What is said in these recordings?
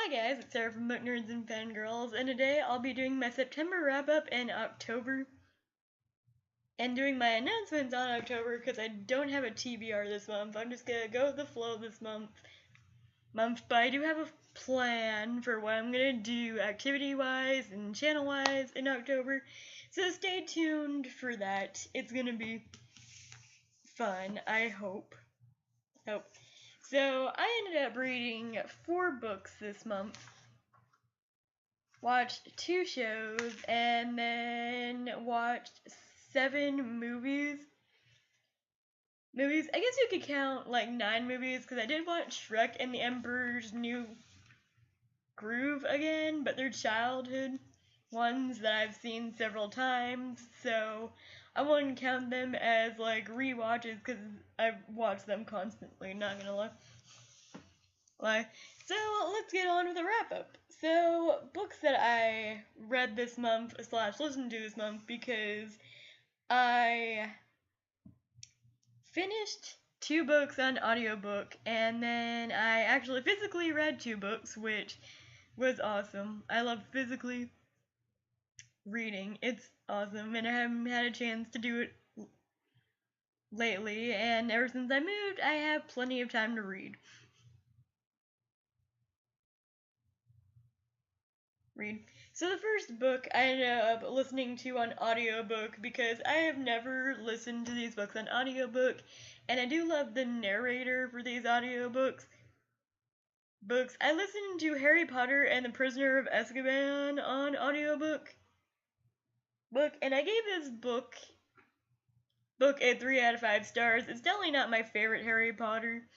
Hi guys, it's Sarah from Book Nerds and Fangirls, and today I'll be doing my September wrap-up in October, and doing my announcements on October because I don't have a TBR this month. I'm just gonna go with the flow this month, but I do have a plan for what I'm gonna do activity-wise and channel-wise in October, so stay tuned for that. It's gonna be fun, I hope. So I ended up reading 4 books this month, watched 2 shows, and then watched 7 movies. I guess you could count like 9 movies because I did watch Shrek and the Emperor's New Groove again, but they're childhood ones that I've seen several times, so I wouldn't count them as like rewatches because I've watched them constantly, not gonna lie. So let's get on with the wrap-up. So, books that I read this month / listened to this month, because I finished 2 books on audiobook, and then I actually physically read 2 books, which was awesome. I love physically reading. It's awesome, and I haven't had a chance to do it lately, and ever since I moved, I have plenty of time to read. So the first book I ended up listening to on audiobook because I have never listened to these books on audiobook, and I do love the narrator for these audiobooks. I listened to Harry Potter and the Prisoner of Azkaban on audiobook, and I gave this book a 3 out of 5 stars. It's definitely not my favorite Harry Potter.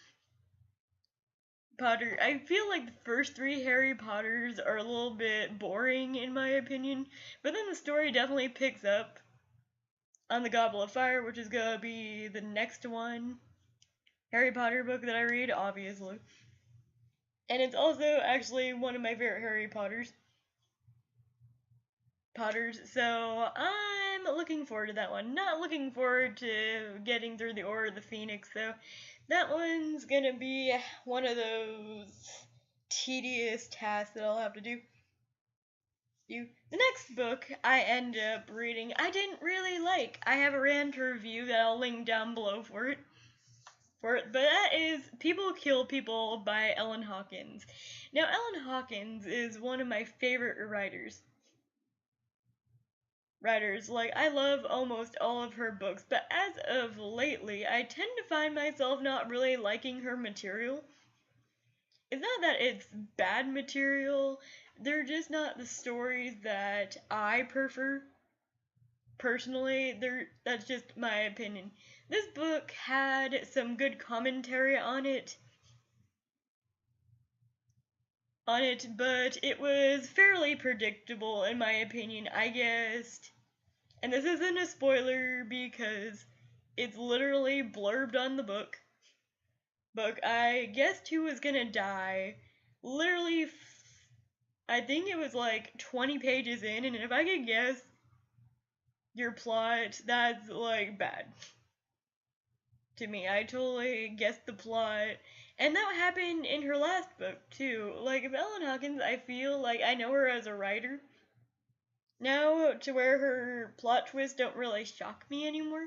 I feel like the first 3 Harry Potters are a little bit boring in my opinion, but then the story definitely picks up on the Goblet of Fire, which is gonna be the next one Harry Potter book that I read, obviously. And it's also actually one of my favorite Harry Potters, so I'm looking forward to that one. Not looking forward to getting through the Order of the Phoenix, though. That one's gonna be one of those tedious tasks that I'll have to do. The next book I end up reading, I didn't really like. I have a rant review that I'll link down below for it. But that is People Kill People by Ellen Hopkins. Now, Ellen Hopkins is one of my favorite writers. Like, I love almost all of her books, but as of lately, I tend to find myself not really liking her material. It's not that it's bad material, they're just not the stories that I prefer. Personally, that's just my opinion. This book had some good commentary on it, but it was fairly predictable in my opinion, I guessed. And this isn't a spoiler because it's literally blurbed on the book. I guessed who was gonna die. Literally, I think it was like 20 pages in, and if I could guess your plot, that's like bad to me. I totally guessed the plot, and that happened in her last book too. Like, if Ellen Hopkins, I feel like I know her as a writer now, to where her plot twists don't really shock me anymore.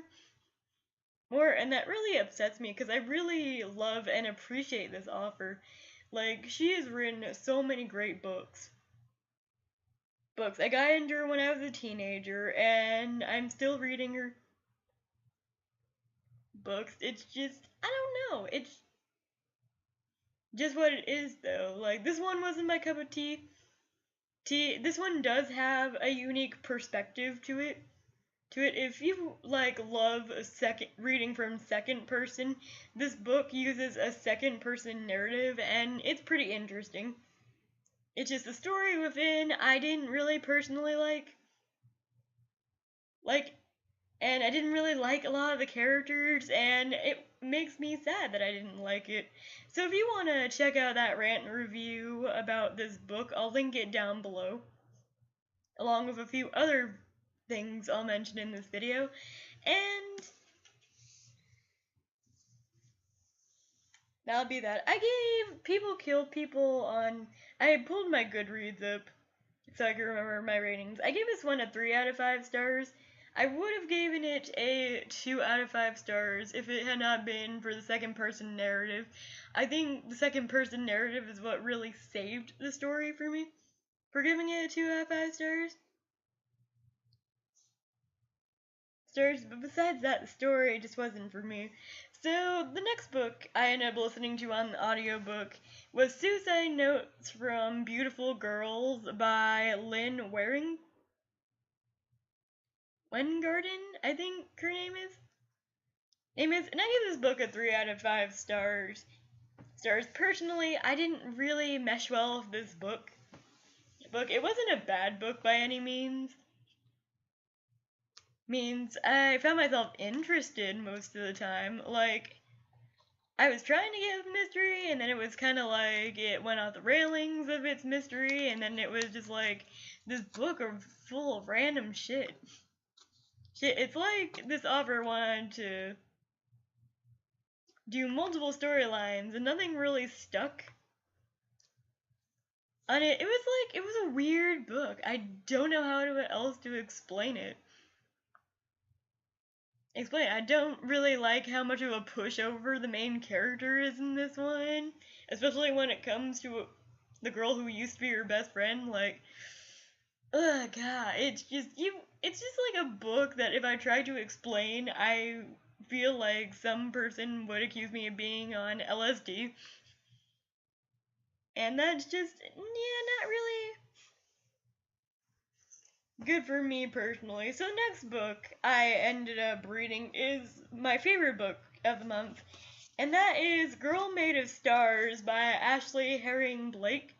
And that really upsets me because I really love and appreciate this author. Like, she has written so many great books. I got into her when I was a teenager, and I'm still reading her books. It's just, I don't know, it's just what it is though. Like, this one wasn't my cup of tea. This one does have a unique perspective to it. If you like love reading from second person, this book uses a second person narrative, and it's pretty interesting. It's just the story within I didn't really personally like, and I didn't really like a lot of the characters, and it makes me sad that I didn't like it. So if you want to check out that rant review about this book, I'll link it down below, along with a few other things I'll mention in this video. And I'll be that. I gave People Kill People on. I pulled my Goodreads up so I can remember my ratings. I gave this one a 3 out of 5 stars. I would have given it a 2 out of 5 stars if it had not been for the second person narrative. I think the second person narrative is what really saved the story for me, for giving it a 2 out of 5 stars. But besides that, the story just wasn't for me. So the next book I ended up listening to on the audiobook was Suicide Notes from Beautiful Girls by Lynn Wengarden, I think her name is. And I give this book a 3 out of 5 stars. Personally, I didn't really mesh well with this book. It wasn't a bad book by any means. I found myself interested most of the time. Like, I was trying to get a mystery, and then it was kind of like it went off the railings of its mystery, and then it was just like this book full of random shit. It's like this author wanted to do multiple storylines, and nothing really stuck on it. It was a weird book. I don't know how else to explain it. I don't really like how much of a pushover the main character is in this one, especially when it comes to the girl who used to be her best friend. Like, ugh, God, it's just like a book that if I try to explain, I feel like some person would accuse me of being on LSD. And that's just, not really good for me personally. So the next book I ended up reading is my favorite book of the month, and that is Girl Made of Stars by Ashley Herring Blake.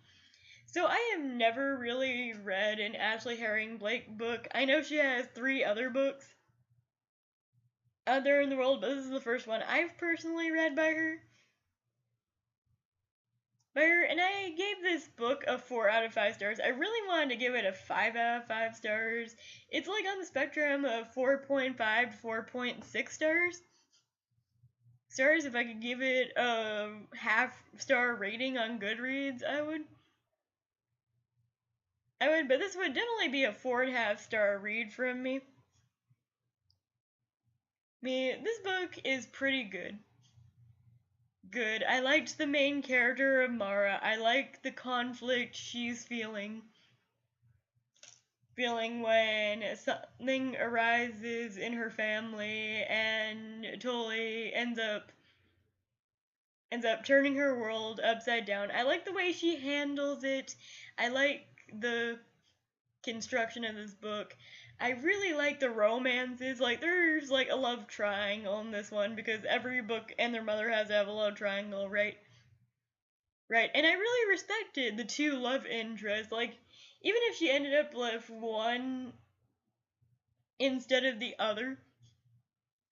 So I have never really read an Ashley Herring Blake book. I know she has 3 other books out there in the world, but this is the first one I've personally read by her. And I gave this book a 4 out of 5 stars. I really wanted to give it a 5 out of 5 stars. It's like on the spectrum of 4.5 to 4.6 stars. If I could give it a half-star rating on Goodreads, I would, but this would definitely be a 4.5-star read from me. This book is pretty good. I liked the main character of Mara. I like the conflict she's feeling when something arises in her family and totally ends up turning her world upside down. I like the way she handles it. I like the construction of this book. I really like the romances. Like, there's like a love triangle in this one because every book and their mother has to have a love triangle, right? And I really respected the 2 love interests. Like, even if she ended up with one instead of the other,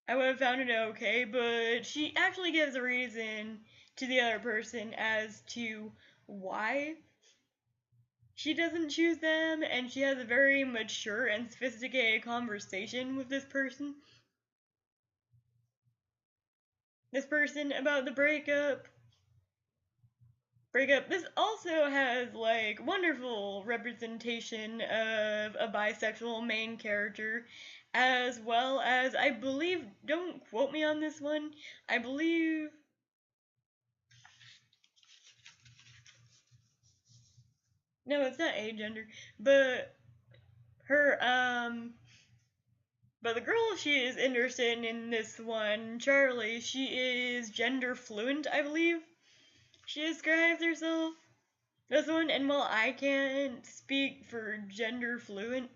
I would have found it okay, but she actually gives a reason to the other person as to why she doesn't choose them, and she has a very mature and sophisticated conversation with this person. About the breakup. This also has like wonderful representation of a bisexual main character, as well as, I believe, don't quote me on this one, I believe no, it's not agender, but but the girl she is interested in this one, Charlie, she is gender fluent, I believe she describes herself. This one, and while I can't speak for gender fluent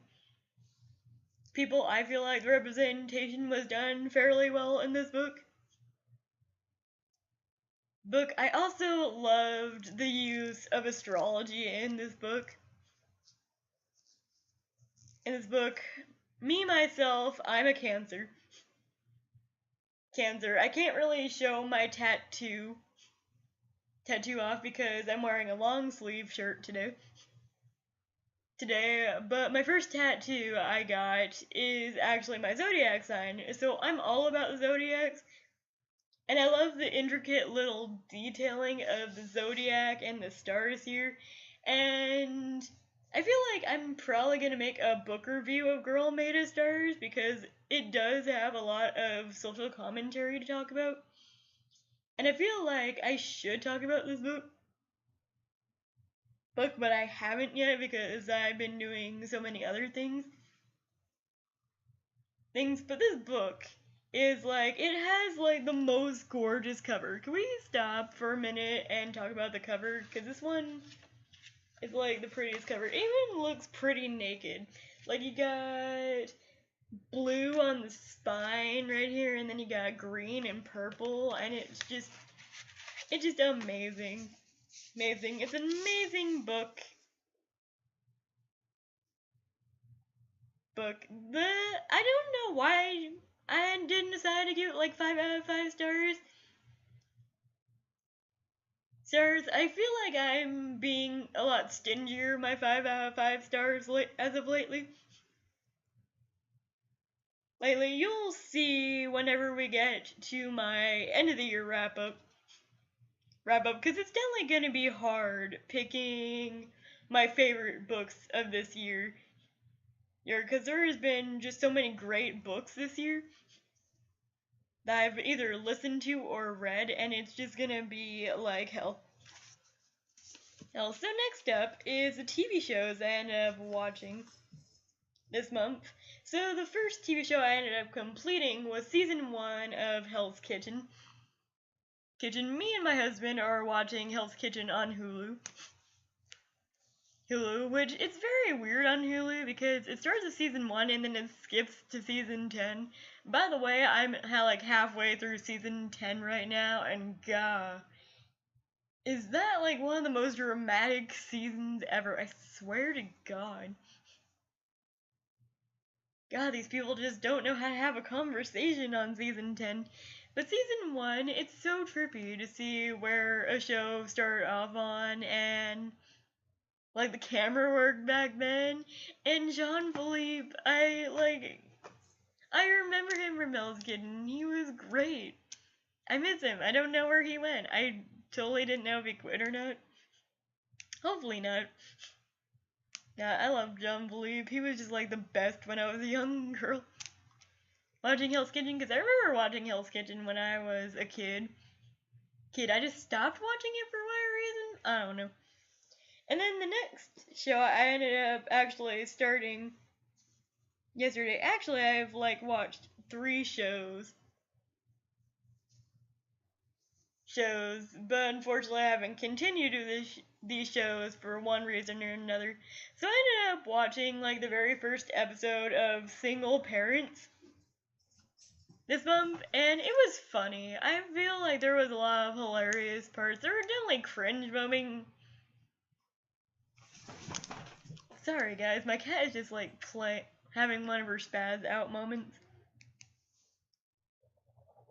people, I feel like the representation was done fairly well in this book. I also loved the use of astrology in this book. Me, myself, I'm a Cancer. I can't really show my tattoo off because I'm wearing a long sleeve shirt today. But my first tattoo I got is actually my zodiac sign. So I'm all about the zodiacs. And I love the intricate little detailing of the zodiac and the stars here. And I feel like I'm probably going to make a book review of Girl Made of Stars because it does have a lot of social commentary to talk about. And I feel like I should talk about this book, but I haven't yet because I've been doing so many other things. But this book is like, it has like the most gorgeous cover. Can we stop for a minute and talk about the cover? Because this one is like the prettiest cover. It even looks pretty naked. Like, you got blue on the spine right here, and then you got green and purple, and it's just amazing. Amazing. It's an amazing book. I don't know why I didn't decide to give it like 5 out of 5 stars. I feel like I'm being a lot stingier my 5 out of 5 stars as of lately. You'll see whenever we get to my end of the year wrap up, because it's definitely going to be hard picking my favorite books of this year. Because there has been just so many great books this year that I've either listened to or read, and it's just gonna be like hell. So next up is the TV shows I ended up watching this month. So the first TV show I ended up completing was season 1 of Hell's Kitchen. Me and my husband are watching Hell's Kitchen on Hulu, which it's very weird on Hulu because it starts at season 1 and then it skips to season 10. By the way, I'm like halfway through season 10 right now, and God, is that like one of the most dramatic seasons ever? I swear to God. God, these people just don't know how to have a conversation on season 10. But season 1, it's so trippy to see where a show started off on, and like the camera work back then. And Jean-Philippe, I remember him from Hell's Kitchen. He was great. I miss him. I don't know where he went. I totally didn't know if he quit or not. Hopefully not. Yeah, I love Jean-Philippe. He was just like the best when I was a young girl. Watching Hell's Kitchen, because I remember watching Hell's Kitchen when I was a kid. I just stopped watching it for whatever reason. I don't know. And then the next show I ended up actually starting yesterday. Actually, I've like watched 3 shows, but unfortunately I haven't continued to these shows for one reason or another. So I ended up watching like the very first episode of Single Parents this month, and it was funny. I feel like there was a lot of hilarious parts. There were definitely cringe moments. Sorry guys, my cat is just like having one of her spaz out moments,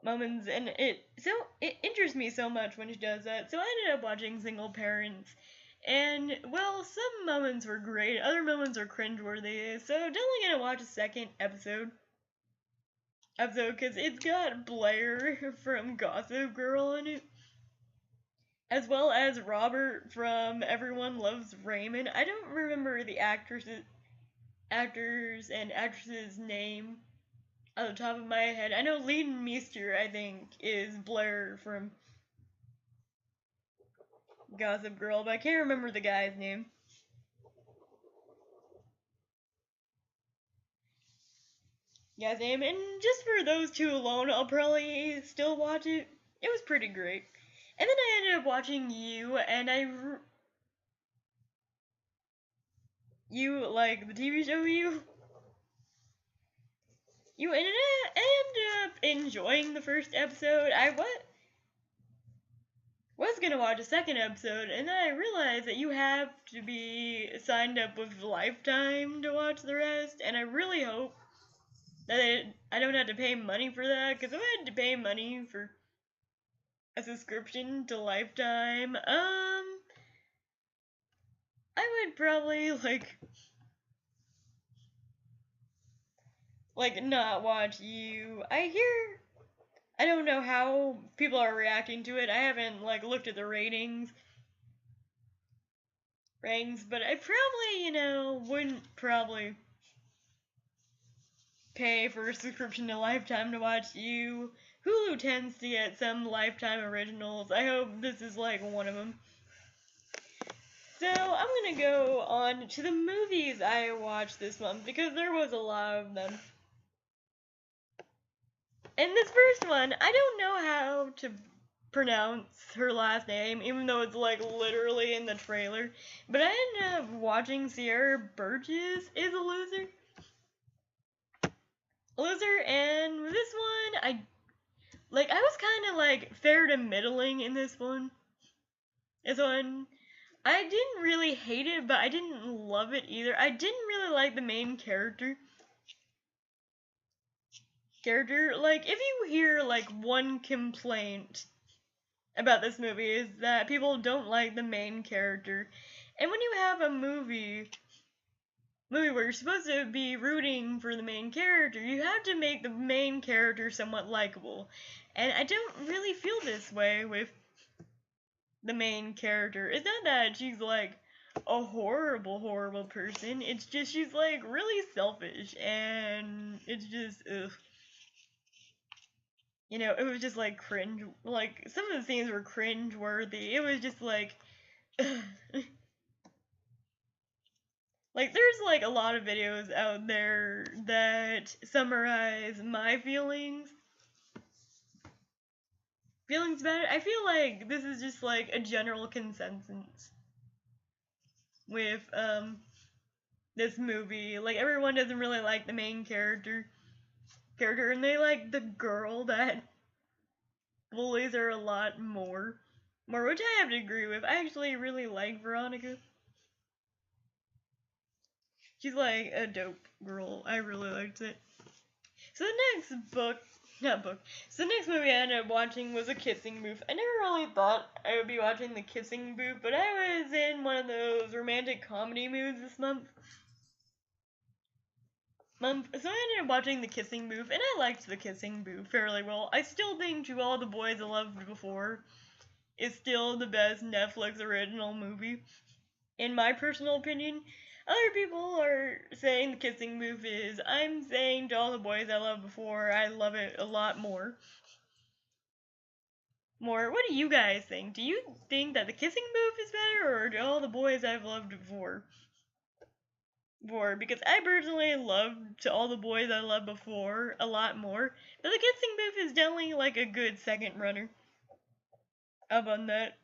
and it interests me so much when she does that. So I ended up watching Single Parents, and well, some moments were great, other moments are cringeworthy. So definitely gonna watch a second episode because it's got Blair from Gossip Girl in it, as well as Robert from Everyone Loves Raymond. I don't remember the actors and actresses' name on the top of my head. I know Lean Meester, I think, is Blair from Gossip Girl, but I can't remember the guy's name. And just for those 2 alone, I'll probably still watch it. It was pretty great. And then I ended up watching You, and You, like the TV show You? You ended up enjoying the first episode. I was gonna watch a second episode, and then I realized that you have to be signed up with Lifetime to watch the rest, and I really hope that I don't have to pay money for that, because if I had to pay money for a subscription to Lifetime, I would probably like not watch You. I I don't know how people are reacting to it. I haven't like looked at the ratings, but I probably, wouldn't probably pay for a subscription to Lifetime to watch you. Hulu tends to get some Lifetime originals. I hope this is like one of them. So I'm gonna go on to the movies I watched this month because there was a lot of them. And this first one, I don't know how to pronounce her last name, even though it's like literally in the trailer. But I ended up watching Sierra Burgess is a loser. And with this one, I was kind of like fair to middling in this one. I didn't really hate it, but I didn't love it either. I didn't really like the main character. Like, if you hear like one complaint about this movie is that people don't like the main character. And when you have a movie where you're supposed to be rooting for the main character, you have to make the main character somewhat likable. And I don't really feel this way with the main character. It's not that she's like a horrible person. It's just she's like really selfish, and it's just ugh. It was just like cringe. Like some of the scenes were cringe worthy. It was just like like there's like a lot of videos out there that summarize my feelings about it. I feel like this is just like a general consensus with this movie. Like everyone doesn't really like the main character and they like the girl that bullies her a lot more, which I have to agree with. I actually really like Veronica. She's like a dope girl. I really liked it. So the next movie I ended up watching was A Kissing Booth. I never really thought I would be watching The Kissing Booth, but I was in one of those romantic comedy moods this month. So I ended up watching The Kissing Booth, and I liked The Kissing Booth fairly well. I still think To All the Boys I Loved Before is still the best Netflix original movie, in my personal opinion. Other people are saying The Kissing Booth is. I'm saying To All the Boys I Loved Before, I love it a lot more. What do you guys think? Do you think that The Kissing Booth is better, or To All the Boys I've Loved Before? Because I personally love To All the Boys I Loved Before a lot more, but The Kissing Booth is definitely like a good second runner up on that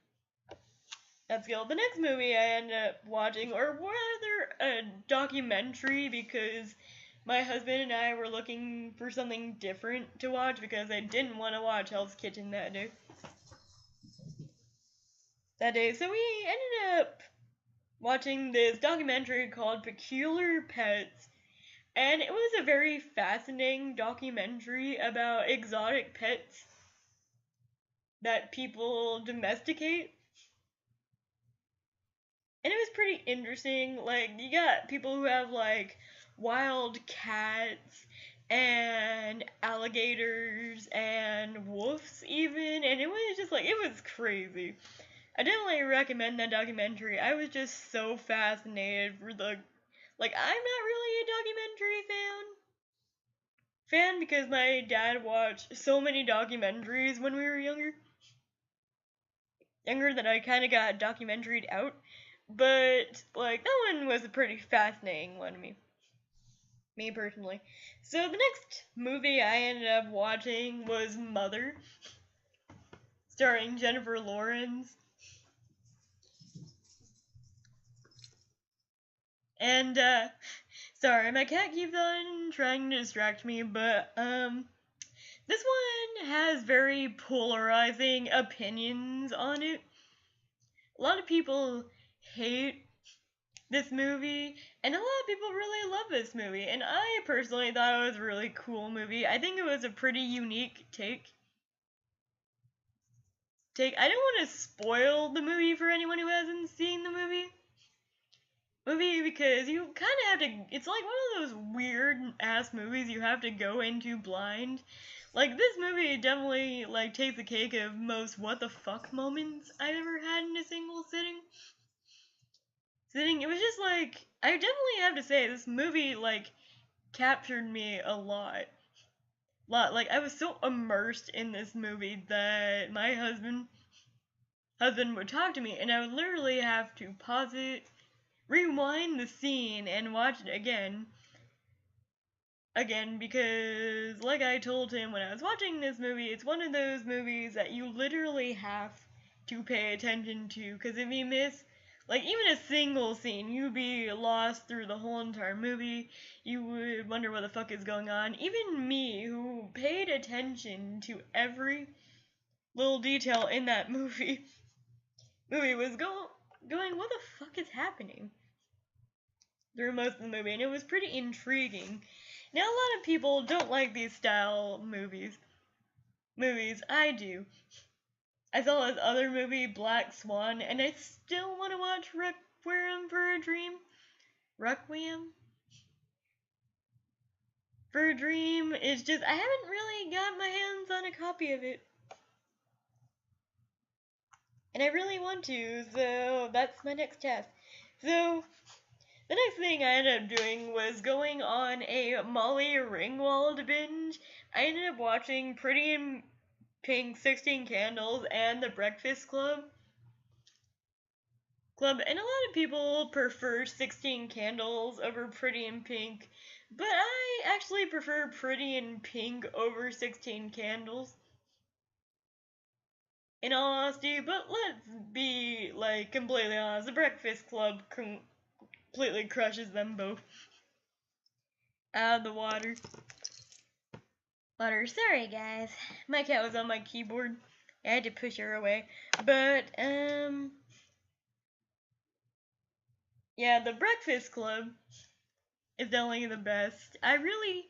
scale. The next movie I ended up watching, or rather a documentary, because my husband and I were looking for something different to watch because I didn't want to watch Hell's Kitchen that day. So we ended up watching this documentary called Peculiar Pets, and it was a very fascinating documentary about exotic pets that people domesticate. And it was pretty interesting. Like, you got people who have like wild cats and alligators and wolves even, and it was just like, it was crazy. I definitely recommend that documentary. I was just so fascinated for I'm not really a documentary fan because my dad watched so many documentaries when we were younger that I kind of got documentaried out. But like that one was a pretty fascinating one to me personally. So the next movie I ended up watching was Mother, starring Jennifer Lawrence. And sorry, my cat keeps on trying to distract me, but this one has very polarizing opinions on it. A lot of people hate this movie, and a lot of people really love this movie, and I personally thought it was a really cool movie. I think it was a pretty unique take. I don't want to spoil the movie for anyone who hasn't seen the movie because you kind of have to, it's like one of those weird ass movies you have to go into blind. Like, this movie definitely, like, takes the cake of most what the fuck moments I've ever had in a single sitting. It was just like, I definitely have to say, this movie, like, captured me a lot. Like, I was so immersed in this movie that my husband would talk to me, and I would literally have to pause it, rewind the scene, and watch it again, because, like I told him when I was watching this movie, it's one of those movies that you literally have to pay attention to, because if you miss, like, even a single scene, you'd be lost through the whole entire movie. You would wonder what the fuck is going on. Even me, who paid attention to every little detail in that movie was going, what the fuck is happening? Through most of the movie, and it was pretty intriguing. Now, a lot of people don't like these style movies. I do. I saw this other movie, Black Swan, and I still want to watch Requiem for a Dream. Requiem for a Dream is just, I haven't really got my hands on a copy of it. And I really want to, so that's my next task. So, the next thing I ended up doing was going on a Molly Ringwald binge. I ended up watching Pretty in Pink, 16 Candles, and The Breakfast Club. And a lot of people prefer 16 Candles over Pretty in Pink, but I actually prefer Pretty in Pink over 16 Candles. In all honesty, but let's be, like, completely honest, The Breakfast Club completely crushes them both out of the water. Sorry guys, my cat was on my keyboard. I had to push her away. But yeah, The Breakfast Club is definitely the best. I really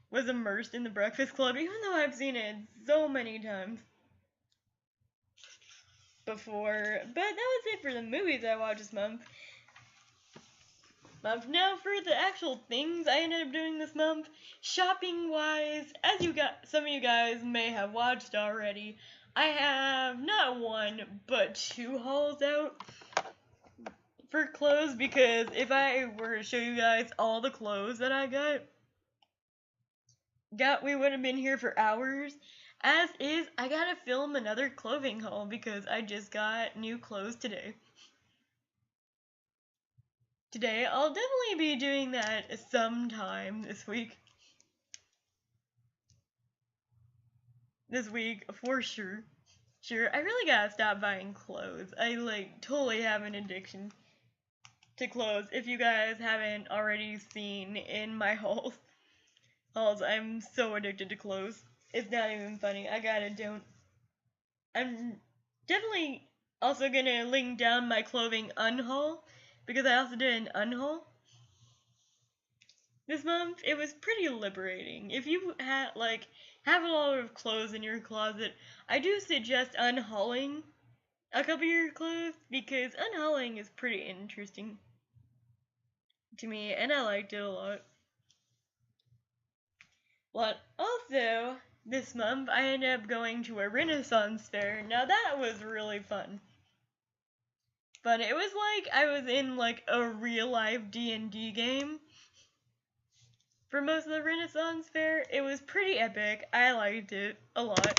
was immersed in The Breakfast Club, even though I've seen it so many times before. But that was it for the movies I watched this month. Now for the actual things I ended up doing this month, shopping wise, as some of you guys may have watched already, I have not one but 2 hauls out for clothes, because if I were to show you guys all the clothes that I got, we would have been here for hours. As is, I gotta film another clothing haul because I just got new clothes today. I'll definitely be doing that sometime this week. For sure. I really gotta stop buying clothes. I, like, totally have an addiction to clothes. If you guys haven't already seen in my hauls, I'm so addicted to clothes. It's not even funny. I'm definitely also gonna link down my clothing unhaul, because I also did an unhaul this month. It was pretty liberating. If you have a lot of clothes in your closet, I do suggest unhauling a couple of your clothes, because unhauling is pretty interesting to me, and I liked it a lot. But also, this month, I ended up going to a Renaissance fair. Now, that was really fun. But it was like I was in, like, a real-life D&D game for most of the Renaissance fair. It was pretty epic. I liked it a lot.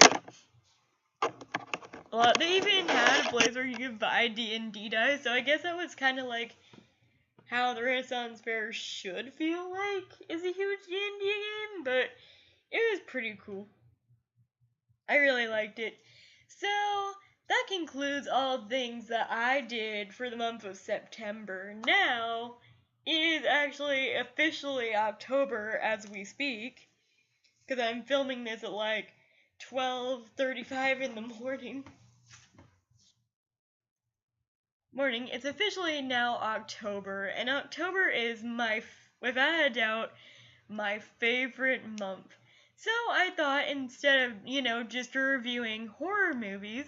They even had a place where you could buy D&D dice, so I guess that was kind of like how the Renaissance fair should feel like, is a huge D&D game, but it was pretty cool. I really liked it. So, that concludes all things that I did for the month of September. Now, it is actually officially October as we speak, because I'm filming this at like 12:35 in the morning. It's officially now October, and October is without a doubt, my favorite month. So I thought, instead of, just reviewing horror movies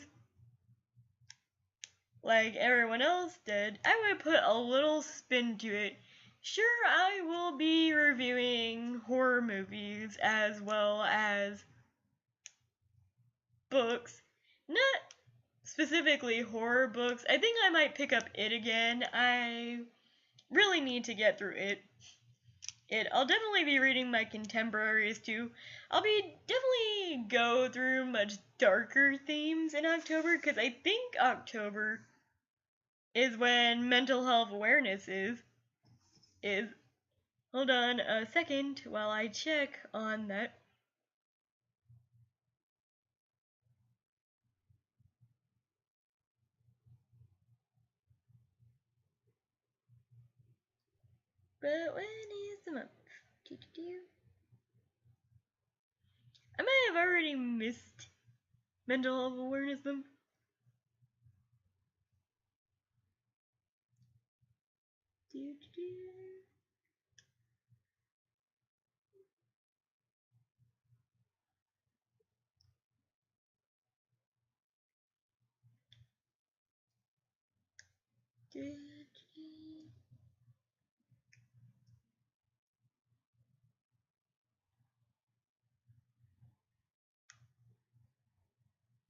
like everyone else did, I would put a little spin to it Sure, I will be reviewing horror movies as well as books. Not specifically horror books. I think I might pick up It again. I really need to get through it. I'll definitely be reading my contemporaries too. I'll be definitely go through much darker themes in October because I think October is when mental health awareness is. Hold on a second while I check on that. But when is the month? I might have already missed mental health awareness month.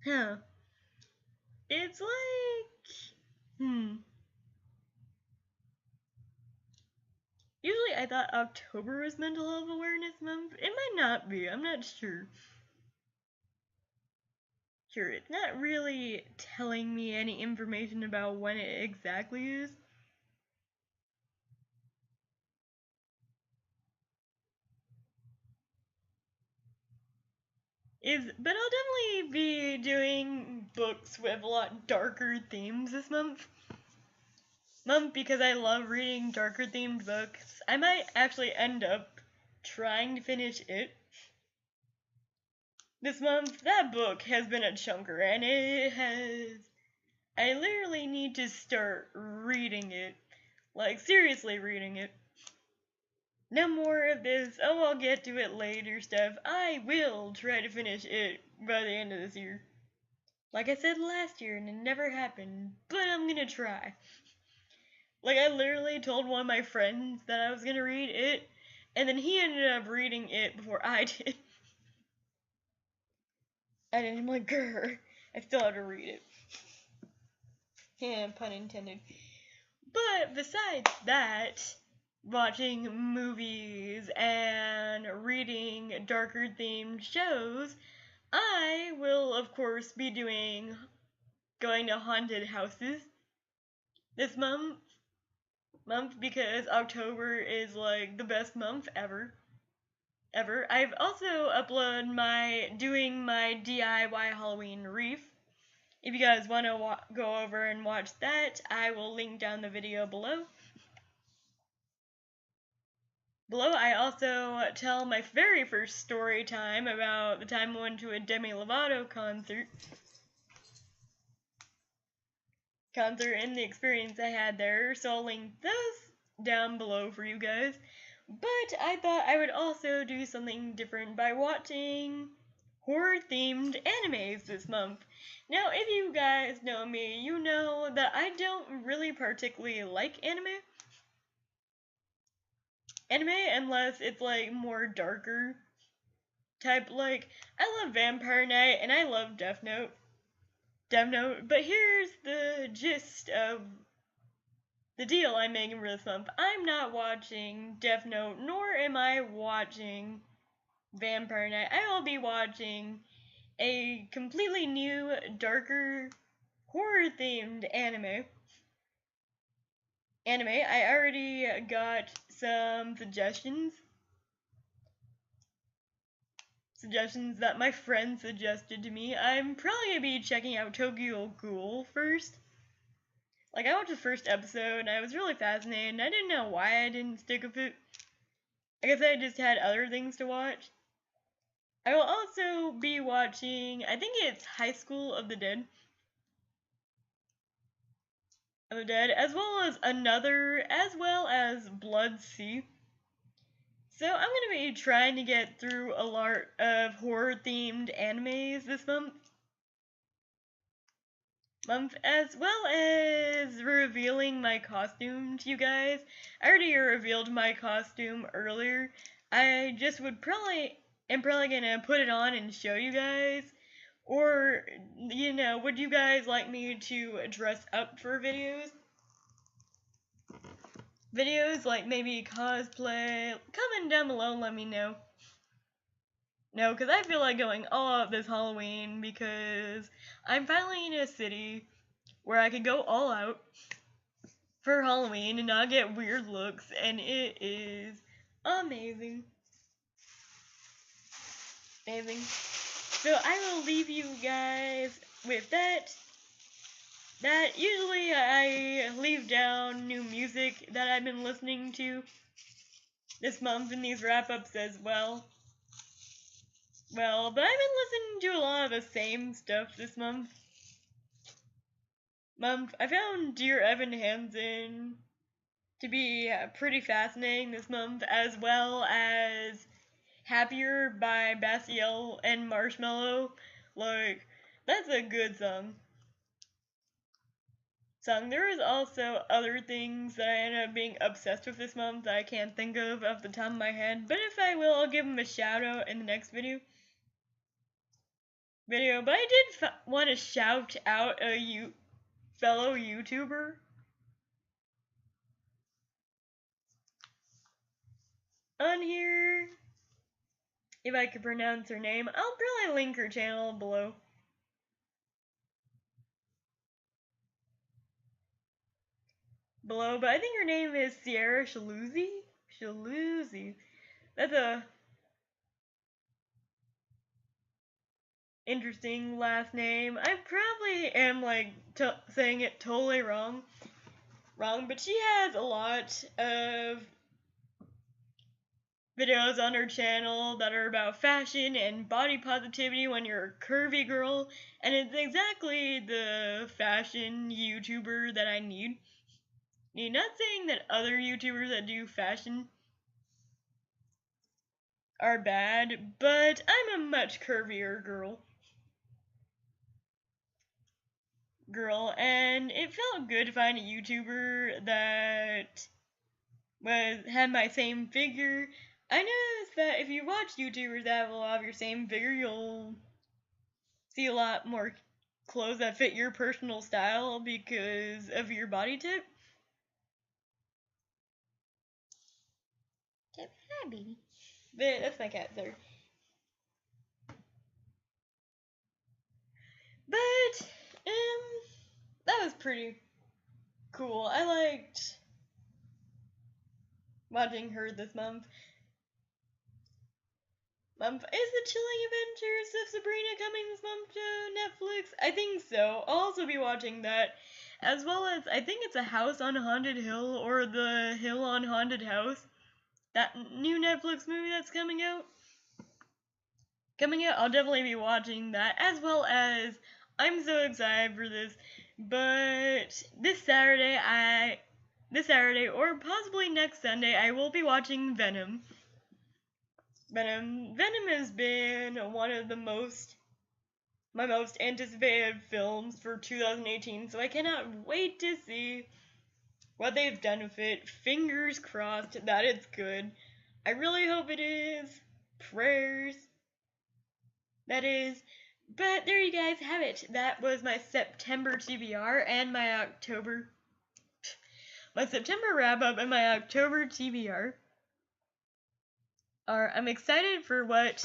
Huh. It's like, usually I thought October was mental health awareness month. It might not be, I'm not sure. Sure, it's not really telling me any information about when it exactly is. But I'll definitely be doing books with a lot darker themes this month because I love reading darker themed books. I might actually end up trying to finish it this month. That book has been a chunker, and I literally need to start reading it. Like, seriously reading it. No more of this, oh, I'll get to it later stuff. I will try to finish it by the end of this year. Like I said last year, and it never happened, but I'm gonna try. Like, I literally told one of my friends that I was gonna read it, and then he ended up reading it before I did. And I'm like, grr, I still have to read it. Yeah, pun intended. But besides that, watching movies and reading darker themed shows, I will of course be going to haunted houses this month because October is like the best month ever. I've also uploaded doing my DIY Halloween Wreath. If you guys want to go over and watch that, I will link down the video below. I also tell my very first story time about the time I went to a Demi Lovato concert and the experience I had there, so I'll link those down below for you guys. But I thought I would also do something different by watching horror-themed animes this month. Now, if you guys know me, you know that I don't really particularly like anime unless it's like more darker type. Like, I love Vampire Knight and I love Death Note, but here's the gist of the deal I'm making for this month. I'm not watching Death Note, nor am I watching Vampire Knight. I will be watching a completely new, darker, horror-themed anime. I already got some suggestions that my friend suggested to me. I'm probably gonna be checking out Tokyo Ghoul first. Like, I watched the first episode and I was really fascinated and I didn't know why I didn't stick with it. I guess I just had other things to watch. I will also be watching, I think it's High School of the Dead. As well as Blood Sea. So I'm gonna be trying to get through a lot of horror-themed animes this month. month, as well as revealing my costume to you guys. I already revealed my costume earlier. I just am probably gonna put it on and show you guys. Or, would you guys like me to dress up for videos? Videos like maybe cosplay? Comment down below and let me know. No, because I feel like going all out this Halloween because I'm finally in a city where I can go all out for Halloween and not get weird looks, and it is amazing. Amazing. So I will leave you guys with that. Usually I leave down new music that I've been listening to this month in these wrap-ups as well. Well, but I've been listening to a lot of the same stuff this month. I found Dear Evan Hansen to be pretty fascinating this month, as well as Happier by Bastiel and Marshmello. Like, that's a good song. There is also other things that I ended up being obsessed with this month that I can't think of off the top of my head, but if I will, I'll give them a shout out in the next video. But I did want to shout out a fellow YouTuber. On here, if I could pronounce her name, I'll probably link her channel below. But I think her name is Sierra Shaluzzi. That's a interesting last name. I probably am saying it totally wrong, but she has a lot of videos on her channel that are about fashion and body positivity when you're a curvy girl, and it's exactly the fashion YouTuber that I need. Not saying that other YouTubers that do fashion are bad, but I'm a much curvier girl, and it felt good to find a YouTuber that had my same figure. I noticed that if you watch YouTubers that have a lot of your same figure, you'll see a lot more clothes that fit your personal style because of your body type. Hi, baby. But that's my cat, sorry. But, that was pretty cool. I liked watching her this month. Is the Chilling Adventures of Sabrina coming this month to Netflix? I think so. I'll also be watching that, as well as I think it's A House on Haunted Hill or The Hill on Haunted House. That new Netflix movie that's coming out. I'll definitely be watching that, as well as I'm so excited for this. But this Saturday or possibly next Sunday, I will be watching Venom. Venom has been one of my most anticipated films for 2018, so I cannot wait to see what they've done with it. Fingers crossed that it's good. I really hope it is. Prayers. That is. But there you guys have it. That was my September TBR and my September wrap-up and my October TBR. I'm excited for what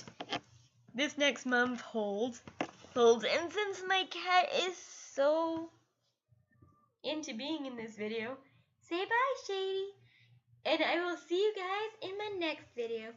this next month holds. And since my cat is so into being in this video, say bye, Shady. And I will see you guys in my next video.